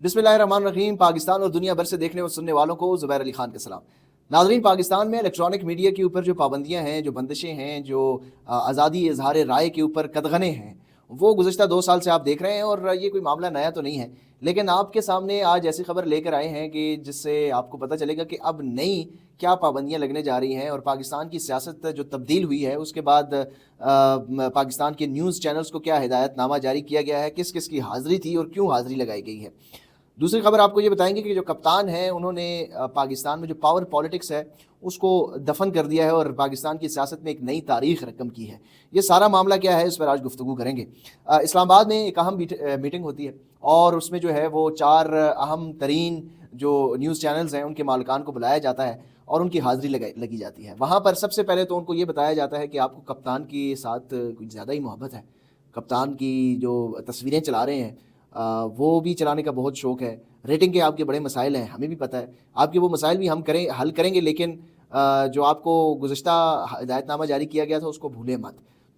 बिस्मिल्लाहिर्रहमानिर्रहीम। पाकिस्तान और दुनिया भर से देखने और सुनने वालों को ज़ुबैर अली खान का सलाम। नाज़रीन, पाकिस्तान में इलेक्ट्रॉनिक मीडिया के ऊपर जो पाबंदियां हैं, जो बंदिशें हैं, जो आज़ादी इज़हार राय के ऊपर कदगने हैं, वो गुज़श्ता 2 साल से आप देख रहे हैं। और ये कोई मामला नया तो नहीं है, लेकिन आपके सामने आज ऐसी खबर लेकर आए हैं कि जिससे आपको पता चलेगा कि अब नई क्या पाबंदियां लगने जा रही हैं। और पाकिस्तान की सियासत जो तब्दील हुई है, उसके बाद पाकिस्तान के न्यूज़ चैनल्स को क्या हिदायतनामा जारी किया गया है, किस किस की हाज़िरी थी और क्यों हाज़िरी लगाई गई है। दूसरी खबर आपको ये बताएंगे कि जो कप्तान है, उन्होंने पाकिस्तान में जो पावर पॉलिटिक्स है उसको दफन कर दिया है और पाकिस्तान की सियासत में एक नई तारीख रकम की है। ये सारा मामला क्या है, इस पर आज गुफ्तगू करेंगे। इस्लामाबाद में एक अहम मीटिंग होती है और उसमें जो है वो 4 अहम तरीन जो न्यूज़ चैनल्स हैं उनके मालिकान को बुलाया जाता है और उनकी हाज़िरी लगी जाती है। वहाँ पर सबसे पहले तो उनको ये बताया जाता है कि आपको कप्तान के साथ कुछ ज़्यादा ही मोहब्बत है, कप्तान की जो तस्वीरें चला रहे हैं वो भी चलाने का बहुत शौक़ है। रेटिंग के आपके बड़े मसाइल हैं, हमें भी पता है, आपके वो मसाइल भी हम हल करेंगे, लेकिन जो आपको गुज़श्ता हिदायतनामा जारी किया गया था उसको भूलें मत।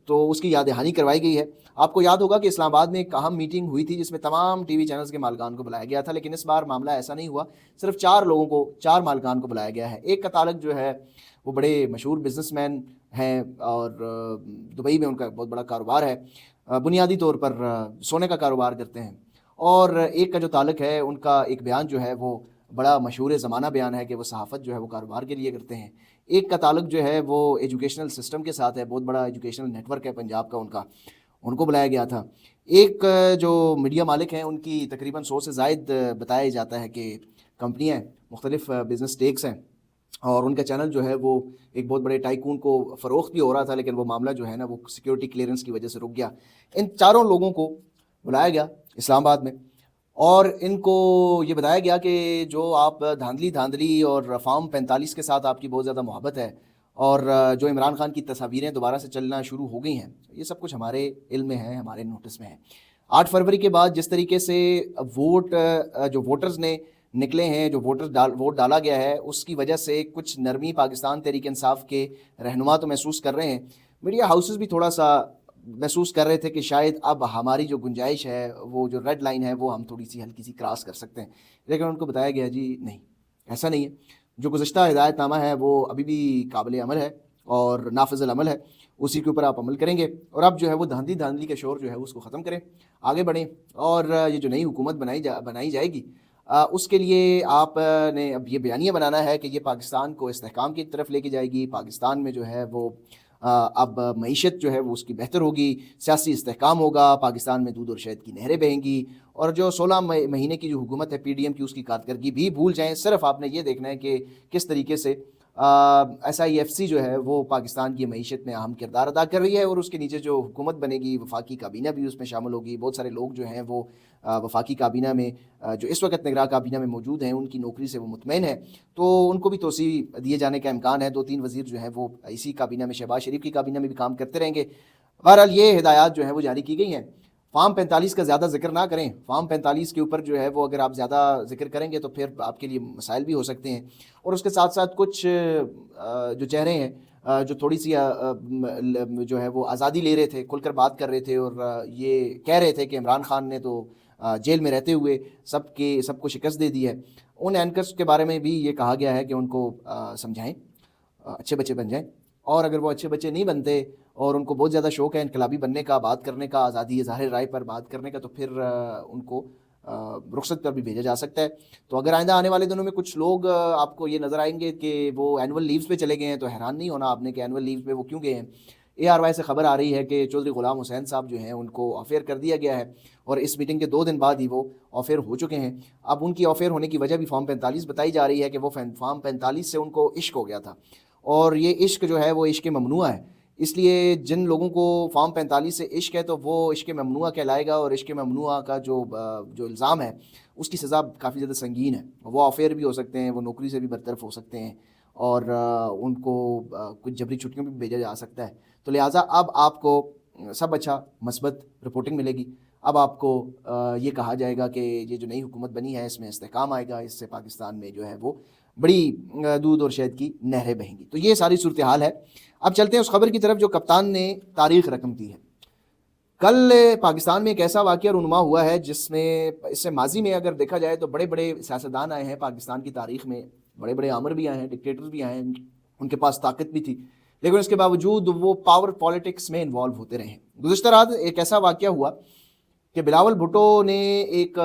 तो उसकी याद दहानी करवाई गई है। आपको याद होगा कि इस्लामाबाद में एक अहम मीटिंग हुई थी जिसमें तमाम टीवी चैनल्स के मालिकान को बुलाया गया था, लेकिन इस बार मामला ऐसा नहीं हुआ। सिर्फ 4 लोगों को, 4 मालिकान को बुलाया गया है। एक का ताल्लुक जो है वो बड़े मशहूर बिजनेसमैन हैं और दुबई में उनका बहुत बड़ा कारोबार है। बुनियादी तौर पर सोने का कारोबार करते हैं। और एक का जो ताल्लुक है, उनका एक बयान जो है वो बड़ा मशहूर ज़माना बयान है कि वो सहाफ़त जो है वो कारोबार के लिए करते हैं। एक का ताल्लुक जो है वो एजुकेशनल सिस्टम के साथ है, बहुत बड़ा एजुकेशनल नेटवर्क है पंजाब का उनका, उनको बुलाया गया था। एक जो मीडिया मालिक हैं, उनकी तकरीबन 100 से ज़ायद बताया जाता है कि कंपनियाँ मुख्तलिफ बिज़नेस स्टेक्स हैं और उनका चैनल जो है वो एक बहुत बड़े टाइकून को फ़रोख्त भी हो रहा था, लेकिन वो मामला जो है ना वो सिक्योरिटी क्लियरेंस की वजह से रुक गया। इन चारों लोगों को बुलाया गया इस्लामाबाद में और इनको ये बताया गया कि जो आप धांधली और फार्म 45 के साथ आपकी बहुत ज़्यादा मोहब्बत है और जो इमरान खान की तस्वीरें दोबारा से चलना शुरू हो गई हैं, ये सब कुछ हमारे इल्म में है, हमारे नोटिस में है। 8 फरवरी के बाद जिस तरीके से जो वोटर्स ने निकले हैं, जो वोट डाला गया है, उसकी वजह से कुछ नरमी पाकिस्तान तहरीक इंसाफ के रहनुमा तो महसूस कर रहे हैं। मीडिया हाउसेस भी थोड़ा सा महसूस कर रहे थे कि शायद अब हमारी जो गुंजाइश है, वो जो रेड लाइन है, वो हम थोड़ी सी हल्की सी क्रॉस कर सकते हैं। लेकिन उनको बताया गया जी नहीं, ऐसा नहीं है। जो गुज़श्ता हिदायतनामा है वो अभी भी काबिल अमल है और नाफिज़ुल अमल है, उसी के ऊपर आप अमल करेंगे। और अब जो है वो धांधली का शोर जो है उसको ख़त्म करें, आगे बढ़ें। और ये जो नई हुकूमत बनाई जाएगी, उसके लिए आपने अब ये बयानिया बनाना है कि ये पाकिस्तान को इस्तेहकाम की तरफ लेके जाएगी। पाकिस्तान में जो है वो अब मईशत जो है वो उसकी बेहतर होगी, सियासी इस्तेहकाम होगा, पाकिस्तान में दूध और शहद की नहरें बहेंगी। और जो 16 महीने की जो हुकूमत है PDM की, उसकी कारकर्दगी भी भूल जाएँ। सिर्फ आपने ये देखना है कि किस तरीके से SIFC जो है वो पाकिस्तान की मईशत में अहम किरदार अदा कर रही है और उसके नीचे जो हुकूमत बनेगी, वफाकी काबीना भी उसमें शामिल होगी। बहुत सारे लोग जो हैं वो वफाकी काबीना में जो इस वक्त निगरां काबीना में मौजूद हैं, उनकी नौकरी से वो मुतमईन है, तो उनको भी तोसी दिए जाने का इम्कान है। 2-3 वज़ीर जो हैं वो इसी काबीना में, शहबाज शरीफ की काबीना में भी काम करते रहेंगे। बहरहाल ये हिदायत जो है वो जारी की गई हैं। फार्म 45 का ज़्यादा जिक्र ना करें। फार्म 45 के ऊपर जो है वो अगर आप ज़्यादा जिक्र करेंगे तो फिर आपके लिए मसाइल भी हो सकते हैं। और उसके साथ साथ कुछ जो चेहरे हैं जो थोड़ी सी जो है वो आज़ादी ले रहे थे, खुलकर बात कर रहे थे और ये कह रहे थे कि इमरान खान ने तो जेल में रहते हुए सबको शिकस्त दे दी है। उन एंकर्स के बारे में भी ये कहा गया है कि उनको समझाएं, अच्छे बच्चे बन जाएं। और अगर वो अच्छे बच्चे नहीं बनते और उनको बहुत ज़्यादा शौक़ है इनकलाबी बनने का, बात करने का, आज़ादी इज़हार राय पर बात करने का, तो फिर उनको रुखसत पर भी भेजा जा सकता है। तो अगर आइंदा आने वाले दिनों में कुछ लोग आपको ये नज़र आएंगे कि वो एनुअल लीव्स पे चले गए हैं, तो हैरान नहीं होना आपने कि एनुअल लीव्स पे वो क्यों गए हैं। ARY से खबर आ रही है कि चौधरी ग़ुलाम हुसैन साहब जो हैं उनको ऑफेयर कर दिया गया है और इस मीटिंग के 2 दिन बाद ही वो ऑफेयर हो चुके हैं। अब उनकी ऑफेयर होने की वजह भी फार्म 45 बताई जा रही है कि वो फार्म 45 से उनको इश्क हो गया था और ये इश्क जो है वो इश्क ममनुआ है। इसलिए जिन लोगों को फार्म 45 से इश्क है तो वो इश्क ममनुआ कहलाएगा और इश्क ममनुआ का जो इल्ज़ाम है उसकी सज़ा काफ़ी ज़्यादा संगीन है। वो ऑफेयर भी हो सकते हैं, वो नौकरी से भी बरतरफ हो सकते हैं और उनको कुछ जबरी छुट्टियों में भी भेजा जा सकता है। तो लिहाजा अब आपको सब अच्छा मस्बत रिपोर्टिंग मिलेगी। अब आपको ये कहा जाएगा कि ये जो नई हुकूमत बनी है इसमें इस्तेहकाम आएगा, इससे पाकिस्तान में जो है वो बड़ी दूध और शहद की नहरें बहेंगी। तो ये सारी सूरत हाल है। अब चलते हैं उस खबर की तरफ जो कप्तान ने तारीख रकम की है। کل پاکستان میں ایک ایسا واقعہ رونما ہوا ہے جس میں اس سے ماضی میں اگر دیکھا جائے تو بڑے بڑے سیاستدان آئے ہیں پاکستان کی تاریخ میں، بڑے بڑے آمر بھی آئے ہیں، ڈکٹیٹر بھی آئے ہیں، ان کے پاس طاقت بھی تھی، لیکن اس کے باوجود وہ پاور پالیٹکس میں انوالو ہوتے رہے ہیں۔ گزشتہ رات ایک ایسا واقعہ ہوا کہ بلاول بھٹو نے ایک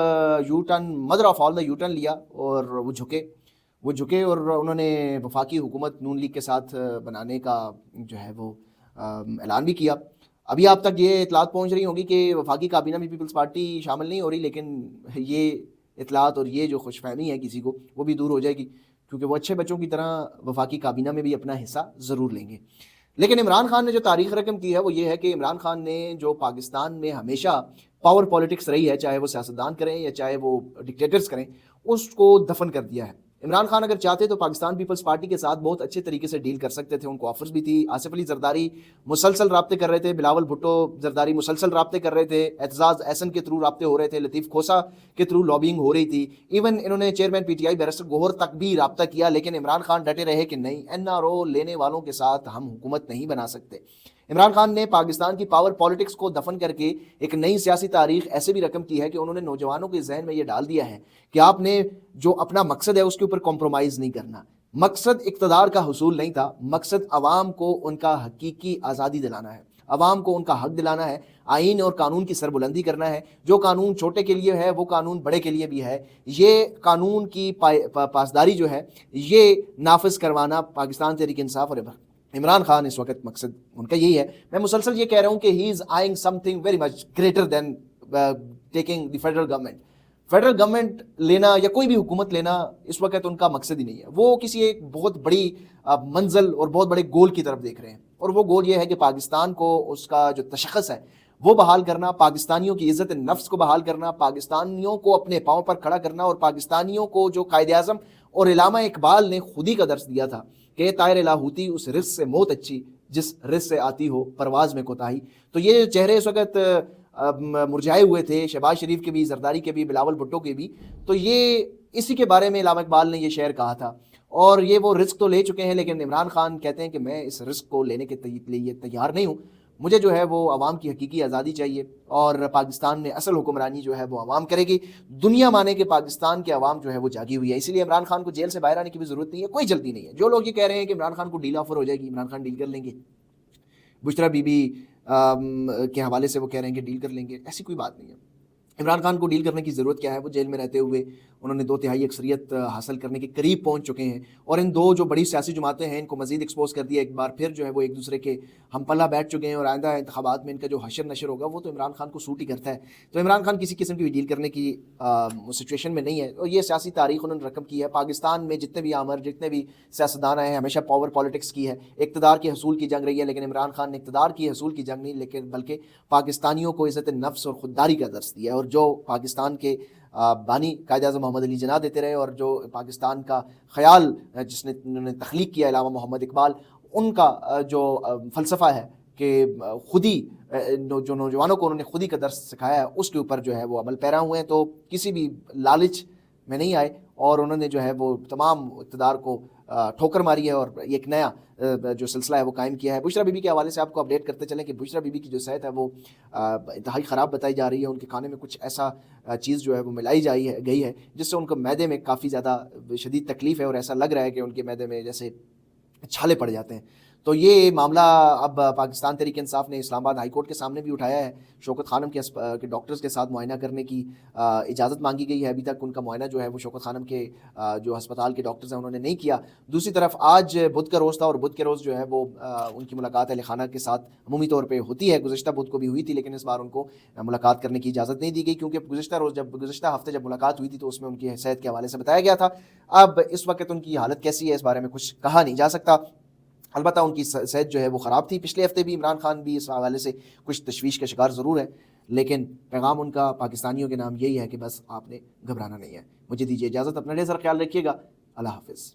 you turn, mother of all the you turn لیا، اور وہ جھکے اور انہوں نے وفاقی حکومت نون لیگ کے ساتھ بنانے کا جو ہے وہ اعلان بھی کیا۔ ابھی آپ تک یہ اطلاعات پہنچ رہی ہوں گی کہ وفاقی کابینہ میں پیپلز پارٹی شامل نہیں ہو رہی، لیکن یہ اطلاعات اور یہ جو خوش فہمی ہے کسی کو، وہ بھی دور ہو جائے گی، کیونکہ وہ اچھے بچوں کی طرح وفاقی کابینہ میں بھی اپنا حصہ ضرور لیں گے۔ لیکن عمران خان نے جو تاریخ رقم کی ہے وہ یہ ہے کہ عمران خان نے جو پاکستان میں ہمیشہ پاور پالیٹکس رہی ہے، چاہے وہ سیاستدان کریں یا چاہے وہ ڈکٹیٹرز کریں، اس کو دفن کر دیا ہے۔ عمران خان اگر چاہتے تو پاکستان پیپلز پارٹی کے ساتھ بہت اچھے طریقے سے ڈیل کر سکتے تھے، ان کو آفرز بھی تھی، آصف علی زرداری مسلسل رابطے کر رہے تھے، بلاول بھٹو زرداری مسلسل رابطے کر رہے تھے، اعتزاز احسن کے تھرو رابطے ہو رہے تھے، لطیف کھوسا کے تھرو لابینگ ہو رہی تھی، ایون انہوں نے chairman P T I barrister Gohar تک بھی رابطہ کیا، لیکن عمران خان ڈٹے رہے کہ نہیں، این آر او لینے والوں کے ساتھ ہم حکومت نہیں بنا سکتے۔ عمران خان نے پاکستان کی پاور پالیٹکس کو دفن کر کے ایک نئی سیاسی تاریخ ایسے بھی رقم کی ہے کہ انہوں نے نوجوانوں کے ذہن میں یہ ڈال دیا ہے کہ آپ نے جو اپنا مقصد ہے اس کے اوپر کمپرومائز نہیں کرنا۔ مقصد اقتدار کا حصول نہیں تھا، مقصد عوام کو ان کا حقیقی آزادی دلانا ہے، عوام کو ان کا حق دلانا ہے، آئین اور قانون کی سربلندی کرنا ہے۔ جو قانون چھوٹے کے لیے ہے وہ قانون بڑے کے لیے بھی ہے۔ یہ قانون کی پاسداری جو ہے یہ نافذ کروانا پاکستان تحریک انصاف اور عمران خان اس وقت مقصد ان کا یہی ہے۔ میں مسلسل یہ کہہ رہا ہوں کہ he is eyeing something very much greater than taking the federal government. Federal government لینا یا کوئی بھی حکومت لینا اس وقت ان کا مقصد ہی نہیں ہے، وہ کسی ایک بہت بڑی منزل اور بہت بڑے گول کی طرف دیکھ رہے ہیں، اور وہ گول یہ ہے کہ پاکستان کو اس کا جو تشخص ہے وہ بحال کرنا، پاکستانیوں کی عزت نفس کو بحال کرنا، پاکستانیوں کو اپنے پاؤں پر کھڑا کرنا، اور پاکستانیوں کو جو قائد اعظم اور علامہ اقبال نے خودی کا درس دیا تھا کہ طائر لاہوتی اس رزق سے موت اچھی جس رزق سے آتی ہو پرواز میں کوتاہی۔ تو یہ چہرے اس وقت مرجھائے ہوئے تھے، شہباز شریف کے بھی، زرداری کے بھی، بلاول بھٹو کے بھی، تو یہ اسی کے بارے میں علامہ اقبال نے یہ شعر کہا تھا، اور یہ وہ رزق تو لے چکے ہیں، لیکن عمران خان کہتے ہیں کہ میں اس رزق کو لینے کے لیے تیار نہیں ہوں، مجھے جو ہے وہ عوام کی حقیقی آزادی چاہیے، اور پاکستان میں اصل حکمرانی جو ہے وہ عوام کرے گی۔ دنیا مانے کہ پاکستان کے عوام جو ہے وہ جاگی ہوئی ہے، اسی لیے عمران خان کو جیل سے باہر آنے کی بھی ضرورت نہیں ہے، کوئی جلدی نہیں ہے۔ جو لوگ یہ کہہ رہے ہیں کہ عمران خان کو ڈیل آفر ہو جائے گی، عمران خان ڈیل کر لیں گے، بشرا بی بی کے حوالے سے وہ کہہ رہے ہیں کہ ڈیل کر لیں گے، ایسی کوئی بات نہیں ہے۔ عمران خان کو ڈیل کرنے کی ضرورت کیا ہے؟ وہ جیل میں رہتے ہوئے انہوں نے 2/3 اکثریت حاصل کرنے کے قریب پہنچ چکے ہیں، اور ان دو جو بڑی سیاسی جماعتیں ہیں ان کو مزید ایکسپوز کر دیا، ایک بار پھر جو ہے وہ ایک دوسرے کے ہم پلہ بیٹھ چکے ہیں، اور آئندہ انتخابات میں ان کا جو حشر نشر ہوگا وہ تو عمران خان کو سوٹ ہی کرتا ہے۔ تو عمران خان کسی قسم کی بھی ڈیل کرنے کی سچویشن میں نہیں ہے، اور یہ سیاسی تاریخ انہوں نے رقم کی ہے۔ پاکستان میں جتنے بھی آمر، جتنے بھی سیاستدان آئے ہیں، ہمیشہ پاور پالیٹکس کی ہے، اقتدار کے حصول کی جنگ رہی ہے، لیکن عمران خان نے اقتدار کی حصول کی جنگ نہیں، لیکن بلکہ پاکستانیوں کو عزت نفس اور خودداری کا درس دیا ہے، اور جو پاکستان کے بانی قائد اعظم محمد علی جناح دیتے رہے، اور جو پاکستان کا خیال جس نے انہوں نے تخلیق کیا علامہ محمد اقبال، ان کا جو فلسفہ ہے کہ خودی، جو نوجوانوں کو انہوں نے خودی کا درس سکھایا ہے، اس کے اوپر جو ہے وہ عمل پیرا ہوئے ہیں، تو کسی بھی لالچ میں نہیں آئے، اور انہوں نے جو ہے وہ تمام اقتدار کو ٹھوکر ماری ہے، اور ایک نیا جو سلسلہ ہے وہ قائم کیا ہے۔ بشرا بی بی کے حوالے سے آپ کو اپڈیٹ کرتے چلیں کہ بشرا بی بی کی جو صحت ہے وہ انتہائی خراب بتائی جا رہی ہے، ان کے کھانے میں کچھ ایسا چیز جو ہے وہ ملائی گئی ہے جس سے ان کو معدے میں کافی زیادہ شدید تکلیف ہے، اور ایسا لگ رہا ہے کہ ان کے معدے میں جیسے چھالے پڑ جاتے ہیں۔ تو یہ معاملہ اب پاکستان تحریک انصاف نے اسلام آباد ہائی کورٹ کے سامنے بھی اٹھایا ہے۔ شوکت خانم کے ڈاکٹرز کے ساتھ معائنہ کرنے کی اجازت مانگی گئی ہے، ابھی تک ان کا معائنہ جو ہے وہ شوکت خانم کے جو ہسپتال کے ڈاکٹرز ہیں انہوں نے نہیں کیا۔ دوسری طرف آج بدھ کا روز تھا، اور بدھ کے روز جو ہے وہ ان کی ملاقات اہل خانہ کے ساتھ عمومی طور پہ ہوتی ہے، گزشتہ بدھ کو بھی ہوئی تھی، لیکن اس بار ان کو ملاقات کرنے کی اجازت نہیں دی گئی، کیونکہ گزشتہ ہفتے جب ملاقات ہوئی تھی تو اس میں ان کی صحت کے حوالے سے بتایا گیا تھا۔ اب اس وقت ان کی حالت کیسی ہے اس بارے میں کچھ کہا نہیں جا سکتا، البتہ ان کی صحت جو ہے وہ خراب تھی۔ پچھلے ہفتے بھی عمران خان بھی اس حوالے سے کچھ تشویش کا شکار ضرور ہے، لیکن پیغام ان کا پاکستانیوں کے نام یہی ہے کہ بس آپ نے گھبرانا نہیں ہے۔ مجھے دیجیے اجازت، اپنا ڈھیر سارا خیال رکھیے گا، اللہ حافظ۔